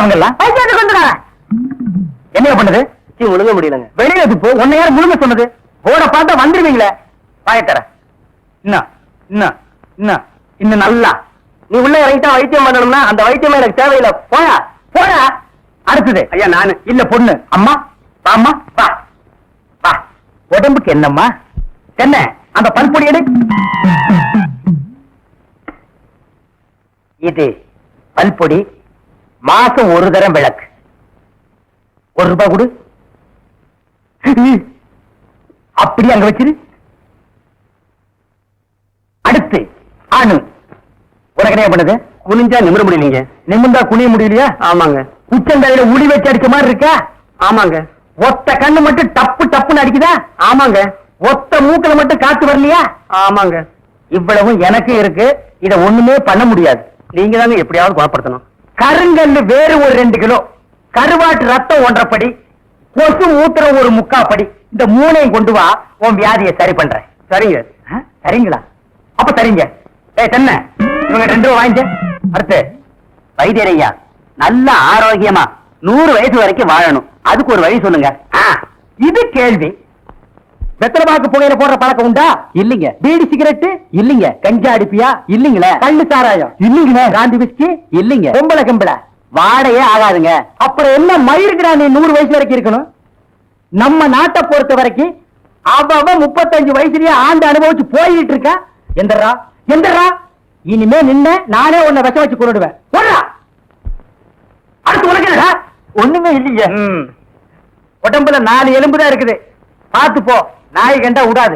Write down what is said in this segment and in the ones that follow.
அவங்க எல்லாம் என்ன பண்ணுது? முழுங்க முடியலங்க. வெளியில போ. உன்னை யார் முழுங்க சொன்னது? போட பார்த்தா வந்துருவீங்களே. பாயத்தர இன்னும் இன்னும் இன்னும் இன்னும் நல்லா நீ உள்ள இறங்கிட்டா வைத்தியம் பண்ணணும்னா அந்த வைத்தியம் எனக்கு தேவையில்லை. போயா போயா. அடுத்தது ஐயா நானு இல்ல பொண்ணு. அம்மா வாம்மா வா வா. உடம்புக்கு என்னம்மா என்ன? அந்த பல்பொடி எடு. இது பல்பொடி. மாசம் ஒரு தரம் விளக்கு. ₹1 கொடு. அப்படி அங்க வச்சிரு. அடுத்து ஆணு. உனக்கு என்ன பண்ணுது? குனிஞ்சா நிமிர முடியலீங்க. நிமிர்ந்தா குனிய முடியலையா? ஆமாங்க. உச்சந்தலையில உளி வச்சு அடிச்ச மாதிரி இருக்கா? ஆமாங்க. ஒத்த கண்ணு மட்டும் டப்பு டப்புன்னு அடிக்குதா? ஆமாங்க. ஒத்த மூக்குல மட்டும் காத்து வரலையா? ஆமாங்க. இவ்வளவு எனக்கு இருக்கு. இத ஒண்ணுமே பண்ண முடியாது. நீங்க தாங்க எப்படியாவது குணப்படுத்தணும். கருங்கல்லு வேறு ஒரு 2 கிலோ, கருவாட்டு ரத்தம் 1.5 படி, கொசு மூத்திரம் ஒரு 3/4 படி. இந்த 3ஐயும் கொண்டு வா. உன் வியாதியை சரி பண்றேன். சரிங்க. சரிங்களா? அப்ப சரிங்க. தென்ன இவங்க 2 ரூபா வாங்கிக்க. அடுத்து வைத்தியரையா நல்ல ஆரோக்கியமா 100 வயசு வரைக்கும் வாழணும். அதுக்கு ஒரு வழி சொல்லுங்க. இது கேள்வி. வெத்தலைபாக்கு புகையில போடுற பழக்கம் உண்டா? இல்லீங்க. பீடி சிகரெட்டு? இல்லீங்க. கஞ்சா அடிப்பியா? இல்லீங்களே. கள்ளு சாராயம்? இல்லீங்களே. காந்தி விஸ்கி? இல்லீங்க. பொம்பளை கம்பளை வாடையே ஆகாதுங்க. அப்புறம் என்ன மயிருக்குறா நீ 100 வயசு வரைக்கும் இருக்கணும்? நம்ம நாட்டை பொறுத்த வரைக்கும் அவ 35 வயசுலயே ஆண்டு அனுபவிச்சு போயிட்டு இருக்கா. எந்தரா எந்தரா இனிமே நின்ன நானே உன்னை விஷம் வச்சு கொண்டுடுவேன். அடுத்து உனக்கு என்னடா? ஒண்ணுமே இல்லைங்க. உடம்புல 4 எலும்பு தான் இருக்குது. பார்த்து போ. நாய் கண்டா விடாது.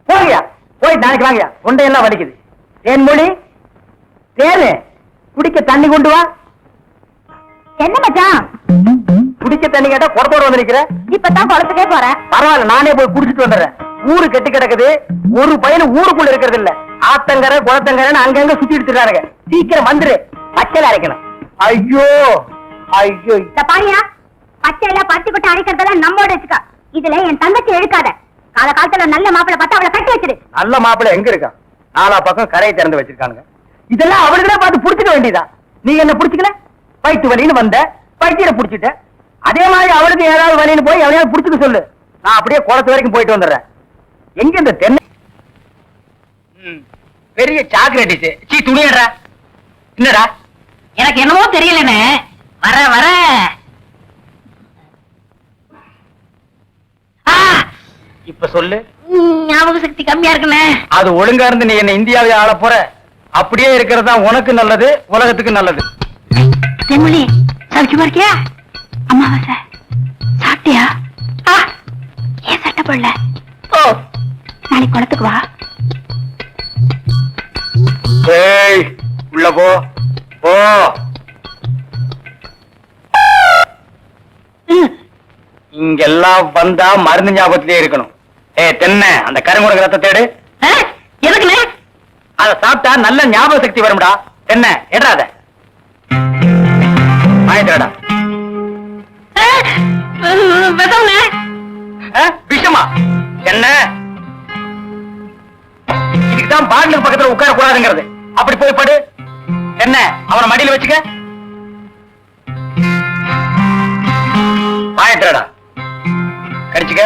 போங்கயா போய் நாளைக்கு வாங்கயா. தொண்டையெல்லாம் வலிக்குது. தேன்மொழி தேனு குடிக்க தண்ணி கொண்டு வா. என்ன மச்சான்? குடிக்க தண்ணி கேட்டா குடத்தோட வந்திருக்கிற. இப்பதான் குளத்துக்கே போறேன். பரவாயில்ல நானே போய் குடிச்சிட்டு வந்துடுறேன். ஊரு கெட்டு கிடக்குது. ஒரு பையன் ஊருக்குள்ள இருக்கிறது இல்ல. ஆத்தங்கரை குளத்தங்கரைன்னு அங்கங்க சுத்திட்டு இருக்காருங்க. சீக்கிரம் வந்துரு. பச்சையில அரைக்கணும். ஐயோ ஐயோ. பாரியா பச்சையில பருத்தி கொட்டை அரைக்கிறதெல்லாம் நம்மோட வச்சுக்கா. இதுல என் தங்கச்சி எழுக்காத. கால காலத்துல நல்ல மாப்பிளை பார்த்தா அவளை கட்டி வச்சிரு. நல்ல மாப்பிளை எங்க இருக்கா? 4 பக்கம் கரையை திறந்து வச்சிருக்கானுங்க. இதெல்லாம் அவளுக்குதான் பார்த்து புடிச்சுக்க வேண்டியதா? நீ என்ன புடிச்சுக்கல? வயிற்று வலின்னு வந்த வயிற்சியில புடிச்சிட்ட. அதே மாதிரி அவளுக்கு ஏதாவது வலின்னு போய் அவனையாவது புடிச்சுக்க சொல்லு. நான் அப்படியே குளத்து வரைக்கும் போயிட்டு வந்துடுறேன். எங்க இந்த தென்னை பெரிய சாக்லேட் சீ துணியடா. என்னடா? எனக்கு என்னமோ தெரியலன்னு வர வர இப்ப சொல்லு. ஞாபக சக்தி கம்மியா இருக்குண்ணே. அது ஒழுங்கா இருந்து நீ என்ன இந்தியாவை ஆள போற. அப்படியே இருக்கிறதா உனக்கு நல்லது, உலகத்துக்கு நல்லது. தென்மொழி சௌக்கியமா இருக்கியா? அம்மாவாசை சாப்பிட்டியா? ஏன் சட்டை போடல? நாளைக்கு குளத்துக்கு வா. ஏய் உள்ள போ போ. இங்கெல்லாம் வந்தா மருந்து ஞாபகத்திலே இருக்கணும். தென்ன அந்த கருங்குரங்க ரத்த தேடு. எதுக்குண்ணே? அத சாப்பிட்டா நல்ல ஞாபக சக்தி வரும்டா. என்ன எடாத வாங்கிட்டடா. விஷமா என்ன? இதுக்குதான் பாட்டிலுக்கு பக்கத்துல உட்கார கூடாதுங்கிறது. அப்படி போய் படு. என்ன அவனை மடியில வச்சுக்க. வாங்கிட்டடா கடிச்சுக்க.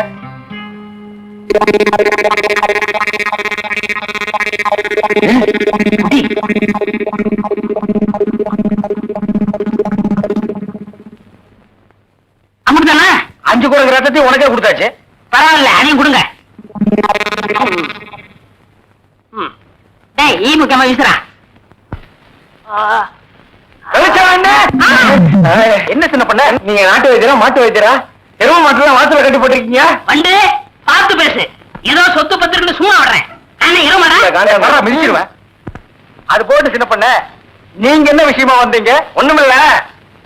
அமிர்தானா? 5 குரங்கு ரத்தத்தையும் உனக்கே கொடுத்தாச்சு. பரவாயில்ல அதையும் கொடுங்க. ஈ முக்கியமா வீசுறா. என்ன சின்ன பண்ண? நீங்க நாட்டு வைத்தியரா மாட்டு வைத்தியரா? எருவ மாட்டுலாம் வாசல கட்டி போட்டிருக்கீங்க. வந்து பார்த்து பேசு. ஏதோ சொத்து பத்திரிக்கை சும்மா வர்றேன். மிதிச்சிருவேன். அது போட்டு சின்ன பண்ண நீங்க என்ன விஷயமா வந்தீங்க? ஒண்ணுமில்ல.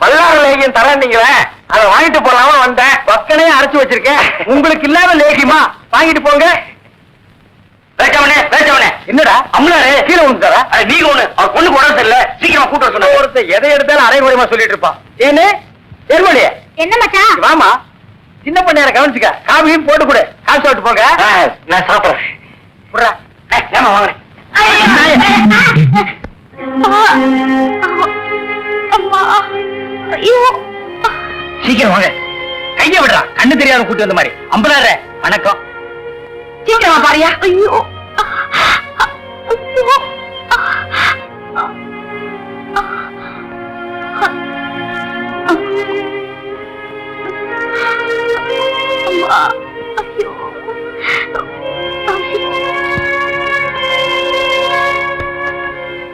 பல்லாறு லேகியம் தரீங்களே அதை வாங்கிட்டு போலாம்னு வந்தேன். பக்கனையே அரைச்சு வச்சிருக்கேன். உங்களுக்கு இல்லாத லேகியமா வாங்கிட்டு போங்க. என்னடா அம்லாரு கீழே விழுந்துட்டாரா? நீங்க ஒண்ணு அவர் பொண்ணுக்கு உடம்பு சரியில்ல. சீக்கிரமா கூட்ட சொன்ன. ஒருத்தர் எதை எடுத்தாலும் அரைகுறையமா சொல்லிட்டு இருப்பான். ஏன்னு எருமொழிய என்ன மச்சான்? வாமா சின்ன பண்ண கவனிச்சுக்க. காபியும் போட்டு கொடு. காசு சாப்பிட்டு போங்க. நான் சாப்பிடுறேன். ஏமா வாங்குறேன். அம்மா ஐயோ சீக்கிரம் வாங்க. கைய விடுறா, கண்ணு தெரியாத கூட்டி வந்த மாதிரி. அம்பலாற வணக்கம். சீக்கிரமா பாரியா. ஐயோ அம்மா ஐயோ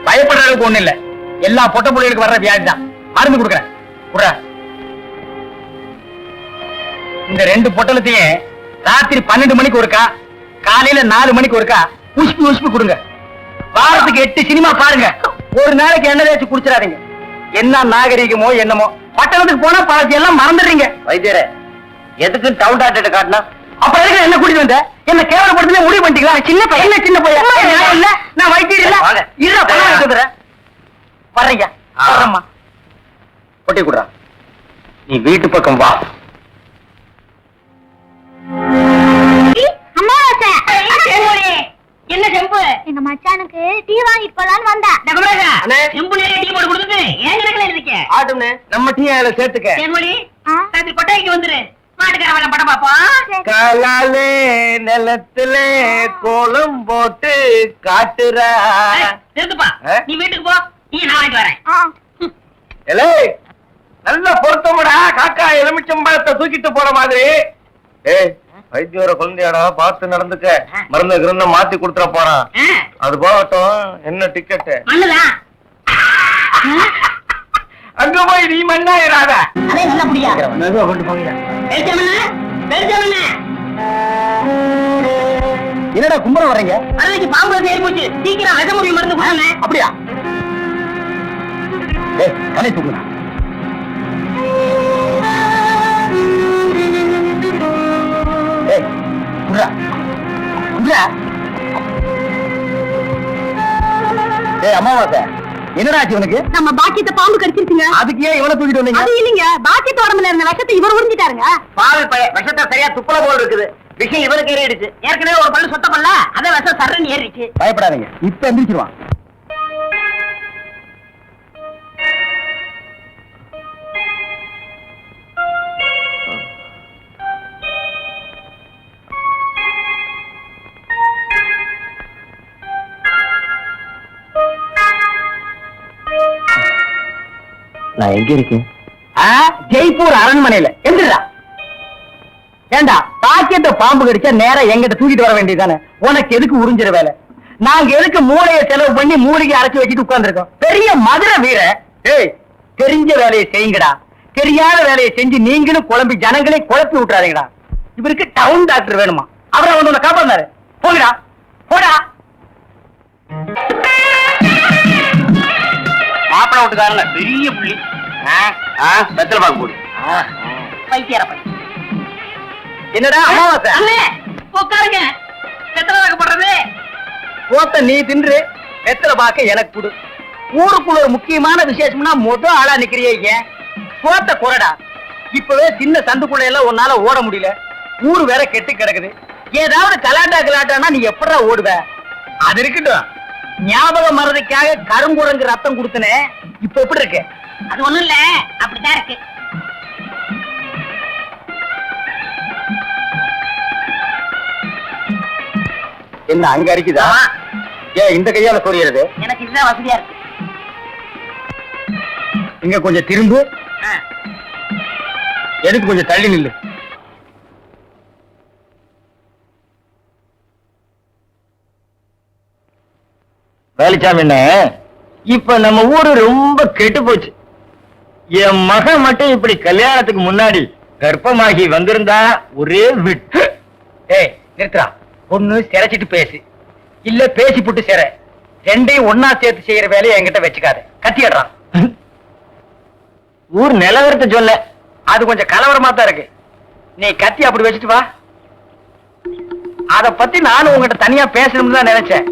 பயப்படுற அளவுக்கு ஒண்ணு இல்ல. எல்லா பொட்ட புள்ளைகளுக்கு வர்ற வியாதி தான். மருந்து கொடுக்குறேன். குடுறா. இந்த 2 பொட்டலத்தையும் ராத்திரி 12 மணிக்கு ஒருக்கா, காலையில 4 மணிக்கு ஒருக்கா உஷ்பு உஷ்பு கொடுங்க. வாரத்துக்கு 8 சினிமா பாருங்க. ஒரு நாளைக்கு எண்ணெய் தேய்ச்சி குடிச்சிடாதீங்க. என்ன நாகரிகமோ என்னமோ, பட்டணத்துக்கு போனா பாதி எல்லாம் மறந்துடுறீங்க. வைத்தியரே, எதுக்கு டவுன் டாக்டர் காட்டினா? அப்புறம் எதுக்கு என்ன கூட்டிட்டு வந்த? என்ன கேவலப்படுத்தல முடிவு பண்ணிட்டீங்களா? சின்ன பையன் என்ன சின்ன பையன்? நான் இல்ல, நான் வைத்தியர் இல்ல. இல்ல பணம் எடுத்துறேன். வர்றீங்க. வரம்மா. கொட்டி குடுறா. நீ வீட்டு பக்கம் வா. என்ன செம்பு? எங்க மச்சானுக்கு டீ வாங்கிட்டு போலான்னு வந்தேன். செம்பு நிறைய டீ போட்டு கொடுத்துட்டு ஏன் கணக்குல இருக்கீங்க? ஆட்டுமே நம்ம டீ அதுல சேர்த்துக்க. தேன்மொழி ராத்திரி கொட்டாய்க்கு வந்துரு. மாட்டுக்காரன் படம் பாப்போம். காலாலே நிலத்துல கோலம் போட்டு காட்டுறா. நிறுத்துப்பா, நீ வீட்டுக்கு போ. நீ நான் வாங்கிட்டு வரேன். எலே, நல்ல பொருத்தமுடா. காக்கா எலுமிச்சம்பழத்தை தூக்கிட்டு போற மாதிரி. ஏய், வைத்தியோர குழந்தையாடா, பார்த்து நடந்துக்க. மருந்து கிருந்த மாத்தி கொடுத்துட போறான். அது போகட்டும். என்ன டிக்கெட்? மண்ணுதான். அங்க போய் நீ மண்ணாயிராத. அதே நல்லா புடியா. மெதுவா கொண்டு போங்க. என்னடா கும்பரம் வர்றீங்க? அன்னைக்கு பாம்பு ஏறி போச்சு. சீக்கிரம் விஷமுறி மருந்து கொடுங்க. அப்படியா? ஏய், கலை தூக்குடா. ஏய், குடுறா. குடுறா. ஏய், அம்மாவாசை, என்னடா ஆச்சு உனக்கு? நம்ம பாக்கியத்தை பாம்பு கடிச்சிருச்சுங்க. அதுக்கு ஏன் இவனை தூக்கிட்டு வந்தீங்க? அது இல்லைங்க, பாக்கியத்து உடம்புல இருந்த விஷத்தை இவர் உறிஞ்சிட்டாருங்க. பாவி பையன் விஷத்தை சரியா துப்புல போல் இருக்குது. விஷயம் இவனுக்கு ஏறிடுச்சு. ஏற்கனவே ஒரு பல்லு சொத்த பல்ல, அதே விஷம் சர்றன்னு ஏறிடுச்சு. பயப்படாதீங்க, இப்ப எந்திரிச்சிருவான். நான் எங்க இருக்கேன்? ஜெய்ப்பூர் அரண்மனையில. எந்திரா. ஏண்டா, பாக்கியத்தை பாம்பு கடிச்சா நேரா எங்கிட்ட தூக்கிட்டு வர வேண்டியதானே? உனக்கு எதுக்கு உறிஞ்சிற வேலை? நாங்க எதுக்கு மூளையை செலவு பண்ணி மூலிகை அரைச்சு வச்சுட்டு உட்கார்ந்துருக்கோம்? பெரிய மதுரை வீர. ஏய், தெரிஞ்ச வேலையை செய்யுங்கடா. தெரியாத வேலையை செஞ்சு நீங்களும் குழம்பி ஜனங்களே குழப்பி விட்டுறாதீங்கடா. இவருக்கு டவுன் டாக்டர் வேணுமா? அவரை வந்து உன்னை காப்பாந்தாரு. போங்கடா, போடா. மாப்பிள விட்டுக்காரங்க பெரிய புள்ளி. வெத்தலை பாக்கு போடு. வைத்தியர பையன். என்னடா அமாவாசை? அண்ணே, உட்காருங்க. எத்தனை வைக்கப்படுறது? போத்த நீ தின்று, வெத்தலை பாக்க எனக்கு கொடு. ஊருக்குள்ள ஒரு முக்கியமான விசேஷம்னா முதல் ஆளா நிக்கிறியே. ஏன் போத்த குறடா? இப்பவே சின்ன சந்துக்குள்ள எல்லாம் உன்னால ஓட முடியல. ஊரு வேற கெட்டு கிடக்குது. ஏதாவது கலாட்டானா நீ எப்படா ஓடுவ? அது இருக்கட்டும். ஞாபகம் மறதிக்காக கருங்குரங்கு ரத்தம் கொடுத்தனே, இப்ப எப்படி இருக்கு? அது ஒண்ணும் இல்ல, அப்படித்தான் இருக்கு. என்ன அங்க அரிக்குதா? ஏன் இந்த கையால சொரியறது? எனக்கு இதுதான் வசதியா இருக்கு. இங்க கொஞ்சம் திரும்பு. எதுக்கு கொஞ்சம் தள்ளி நில்லு. வேலிச்சாமி, இப்ப நம்ம ஊரு ரொம்ப கெட்டு போச்சு. என் மகன் மட்டும் இப்படி கல்யாணத்துக்கு முன்னாடி கர்ப்பமாகி வந்திருந்தா ஒரே விட்டு. ஏய், நிறுத்துறா. ஒண்ணு சிரைச்சிட்டு பேசு, இல்ல பேசி புட்டு சிற. ரெண்டையும் ஒன்னா சேர்த்து செய்யற வேலையை என்கிட்ட வச்சுக்காத. கத்திடுறான். ஊர் நிலவரத்தை சொல்ல, அது கொஞ்சம் கலவரமா தான் இருக்கு. நீ கத்தி அப்படி வச்சுட்டு வா. அத பத்தி நானும் உங்ககிட்ட தனியா பேசணும்னு தான் நினைச்சேன்.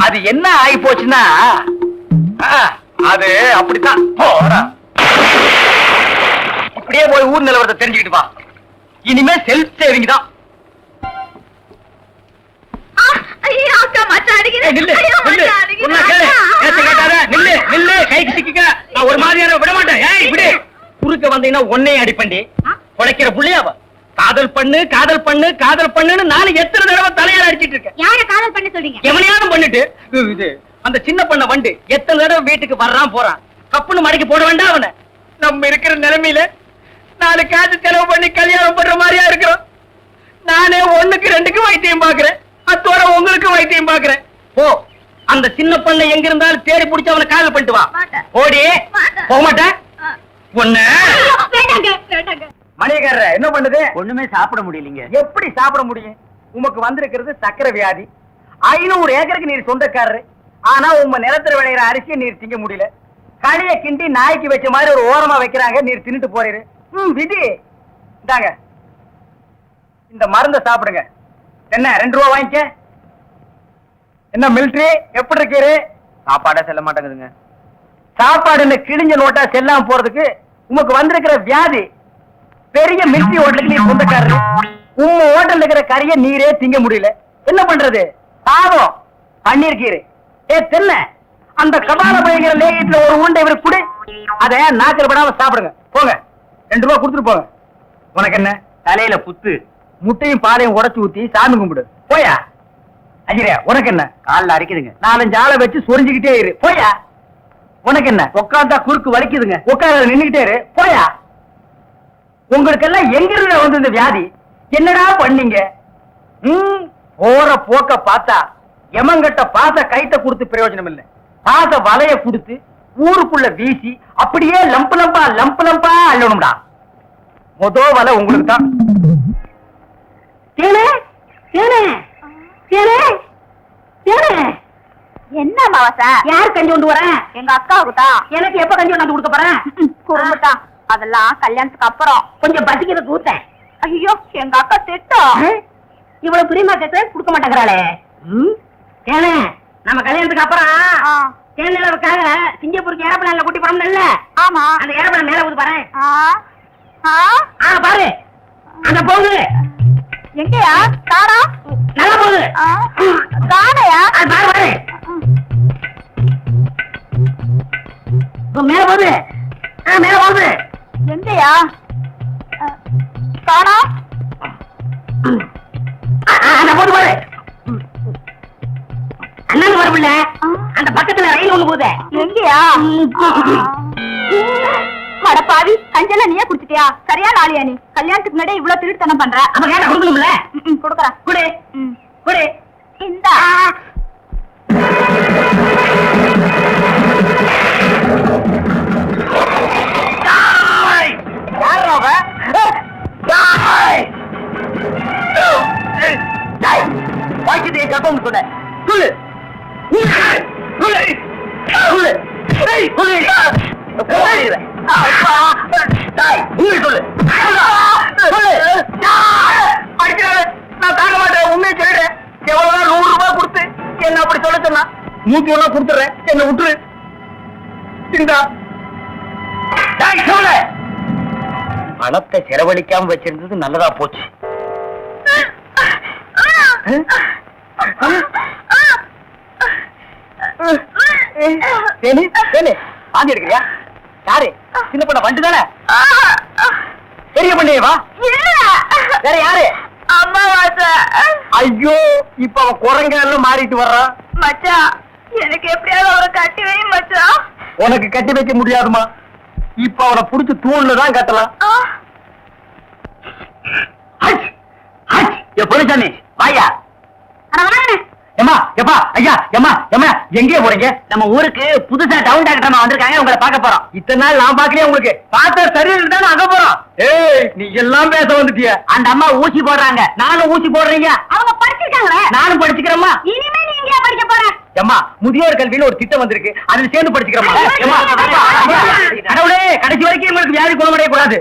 அது என்ன ஆகி போச்சுன்னா, அது அப்படித்தான். இப்படியே போய் ஊர் நிலவரத்தை தெரிஞ்சுக்கிட்டு வா. இனிமே செல்ஃப் சேவிங் தான். ஒரு மாதிரியான விட மாட்டேன். குறுக்க வந்தீங்கன்னா ஒன்னையும் அடிப்பண்டி உழைக்கிற புள்ளையாவ காதல் பண்ணு காதல் பண்ணு காதல் பண்ணுன்னு நானும் எத்தனை தடவை தலையால அடிச்சிட்டு இருக்கேன். யார காதல் பண்ண சொல்றீங்க? எவனையாவது பண்ணிட்டு இது அந்த சின்ன பண்ண வண்டு எத்தனை தடவை வீட்டுக்கு வர்றான் போறான். கப்புன்னு மடக்கி போட வேண்டாம் அவனை. நம்ம இருக்கிற நிலைமையில 4 காசு செலவு பண்ணி கல்யாணம் பண்ற மாதிரியா இருக்கிறோம். நானே 1க்கு 2க்கு வைத்தியம் பாக்குறேன். அத்தோட உங்களுக்கு வைத்தியம் பாக்குறேன். போ அந்த சின்ன பண்ண எங்க இருந்தாலும் தேடி பிடிச்சு அவனை காதல் பண்ணிட்டு வா. ஓடி போக மாட்டேன். ஒண்ணு மணியக்காரர என்ன பண்ணுது? ஒண்ணுமே சாப்பிட முடியலீங்க. எப்படி சாப்பிட முடியும்? உமக்கு வந்திருக்கிறது சக்கரை வியாதி. 500 ஏக்கருக்கு நீர் சொந்தக்காரரு. ஆனா உங்க நிலத்துல விளையிற அரிசியை நீர் திங்க முடியல. களிய கிண்டி நாய்க்கு வச்ச மாதிரி ஒரு ஓரமா வைக்கிறாங்க, நீர் தின்னுட்டு போறீரு. விதி இந்தாங்க, இந்த மருந்த சாப்பிடுங்க. என்ன 2 ரூபா வாங்கிக்க. என்ன மிலிட்டரி எப்படி இருக்கீரு? சாப்பாடா செல்ல மாட்டேங்குதுங்க. சாப்பாடுன்னு கிழிஞ்ச நோட்டா செல்லாம போறதுக்கு உமக்கு வந்திருக்கிற வியாதி. பெரிய மிலிட்டரி ஹோட்டலுக்கு நீர் சொந்தக்காரரு. உங்க ஹோட்டல்ல இருக்கிற கறிய நீரே திங்க முடியல. என்ன பண்றது? பாவம் பண்ணிருக்கீரு. தென்ன அந்த கபால பயங்கர லேகியத்துல ஒரு உருண்டை இவருக்கு கொடு. அத நாக்கில் படாம சாப்பிடுங்க. போங்க 2 ரூபா கொடுத்துட்டு போங்க. உனக்கு என்ன தலையில புத்து? முட்டையும் பாலையும் உடைச்சு ஊத்தி சாமி கும்பிடு. போயா அஜிரே. உனக்கு என்ன காலில் அரைக்குதுங்க. 4-5 ஆளை வச்சு சொரிஞ்சுக்கிட்டே இரு. போயா. உனக்கு என்ன உட்காந்தா குறுக்கு வலிக்குதுங்க. உட்கார நின்னுகிட்டே இரு. போயா. உங்களுக்கெல்லாம் எங்க இருந்து வந்து இந்த வியாதி? என்னடா பண்ணீங்க? போற போக்க பார்த்தா எமங்கட்ட பாச கைத்த கொடுத்து பிரயோஜனம் இல்லை. பாச வலைய கொடுத்து ஊருக்குள்ள வீசி அப்படியே லம்பு லம்பா அள்ளணும்டா. மொத வலை உங்களுக்கு தான். என்ன மாவசா? யார் கஞ்சி கொண்டு வரேன்? எங்க அக்காவுக்கு தான். எனக்கு எப்ப கஞ்சி கொண்டாந்து கொடுக்க போறேன்? குறும்புட்டா. அதெல்லாம் கல்யாணத்துக்கு அப்புறம். கொஞ்சம் பசிக்கிறது ஊத்தேன். ஐயோ எங்க அக்கா திட்டம். இவ்வளவு பிரியமா கேட்ட கொடுக்க மாட்டேங்கிறாளே. ஏனே நம்ம கல்யாணத்துக்கு அப்புறம் தேனிலவுக்காக சிங்கப்பூருக்கு ஏரோப்ளான்ல கூட்டி போறோம்ல. ஆமா. அந்த ஏரோப்ளான் மேல ஊது பாரு. பாரு அங்க போகுது. எங்கயா? காணா. நல்லா போகுது. காணையா? பாரு பாரு. மேல போகுது. மேல போகுது. எங்கயா? காணா. அந்த போது பாரு. அண்ணன் வரவில்ல. அந்த பக்கத்துல ரயில் ஒண்ணு போகுது. எங்கயா? பாவி கஞ்செல்லாம் நீயே குடிச்சிட்டியா? சரியா நாளியா நீ? கல்யாணத்துக்கு முன்னாடி இவ்வளவு திருட்டுத்தனம் பண்ற. அப்ப கேட்ட கொடுக்கணும்ல. கொடுக்கறேன். குடு குடு. இந்தா. வாய்க்கிட்டே கப்பம் சொன்ன சொல்லு. நான் தாங்க மாட்டேன். உண்மையை சொல்லிடுறேன். எவ்வளவுதான் 100 ரூபாய் கொடுத்து என்ன அப்படி சொல்ல சொன்னா 100 ரூபாய் கொடுத்துறேன். என்ன விட்டுரு. இந்தா சொல்ல. பணத்தை செலவழிக்காம வச்சிருந்தது நல்லதா போச்சு. வாங்கி எடுக்கிறியா? யாரு? சின்ன பண்ண வண்டு தானே? பெரிய பண்ணையவா? வேற யாரு? அம்மாவாசை. ஐயோ இப்ப அவன் குரங்கால மாறிட்டு வர்றான். மச்சான் எனக்கு எப்படியாவது அவரை கட்டி வை மச்சான். உனக்கு கட்டி வைக்க முடியாதுமா. இப்ப அவனை புடிச்சு தூண்ல தான் கட்டலாம். பொருச்சாமி வாயா. எம்மா எப்பா ஐயா எம்மா எம்மா எங்கே போறீங்க? நம்ம ஊருக்கு புதுசா டவுன் டாக்டர் வந்திருக்காங்க. உங்களை பார்க்க போறோம். இத்தனை நாள் நான் பாக்கலையே. உங்களுக்கு பார்த்தா சரியில்லை தானே அங்க போறோம். ஏய் நீ எல்லாம் பேச வந்துட்டிய. அந்த அம்மா ஊசி போடுறாங்க. நானும் ஊசி போடுறீங்க. அவங்க படிச்சிருக்காங்களே. நானும் படிச்சுக்கிறேம்மா. இனிமே நீ எங்கயா படிக்க போற? எம்மா முதியோர் கல்வியில ஒரு திட்டம் வந்திருக்கு. அதுல சேர்ந்து படிச்சுக்கிறோமா? கடவுளே கடைசி வரைக்கும் உங்களுக்கு வியாதி குணமடைய கூடாது.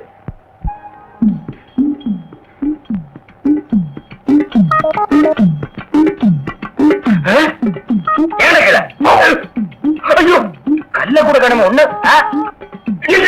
ஐயோ கல்ல கூட கடமை ஒண்ணு. ஐயோ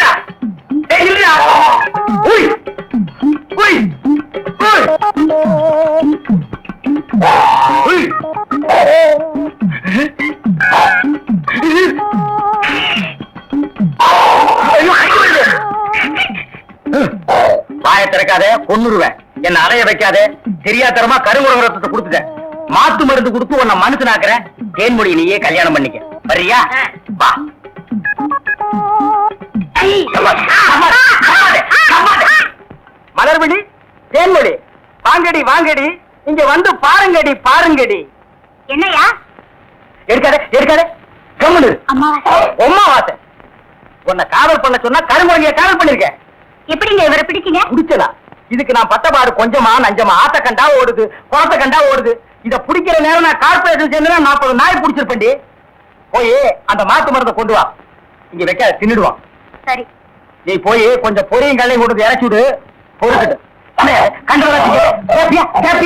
கேட்காத, கொன்னுருவேன். என்ன அலைய வைக்காத. தெரியாதரமா கருங்குரங்க ரத்தத்தை கொடுத்துட்டேன். மாத்து மருந்து கொடுத்து உன்னை மனுஷனாக்குறேன். தேன்மொழி நீயே கல்யாணம் பண்ணிக்க. வரியா? வா. மலர்விழி, தேன்மொழி, வாங்கடி வாங்கடி, இங்க வந்து பாருங்கடி பாருங்கடி. என்னையா? எடுக்காத எடுக்காத, கம்முனு இரு. அம்மாவாசை. அம்மாவாசை. உன்னை காதல் பண்ண சொன்னா கருங்குரங்கிய காதல் பண்ணிருக்கேன். எப்படிங்க இவரை பிடிச்சீங்க? குடிச்சதா? இதுக்கு நான் பட்டபாடு கொஞ்சமா நஞ்சமா. ஆத்த கண்டா ஓடுது, குளத்த கண்டா ஓடுது. இத பிடிக்கிற நேரம் நான் கார்பரேஷன் சேர்ந்து 40 நாய் பிடிச்சிருப்பேன்டி. போய் அந்த மாட்டு மருந்தை கொண்டு வா. இங்க வைக்க தின்னுடுவான். சரி. நீ போய் கொஞ்சம் பொரியும் கல்லையும் கொண்டு இறக்கி விடு. பொறுக்கிட்டு கண்டா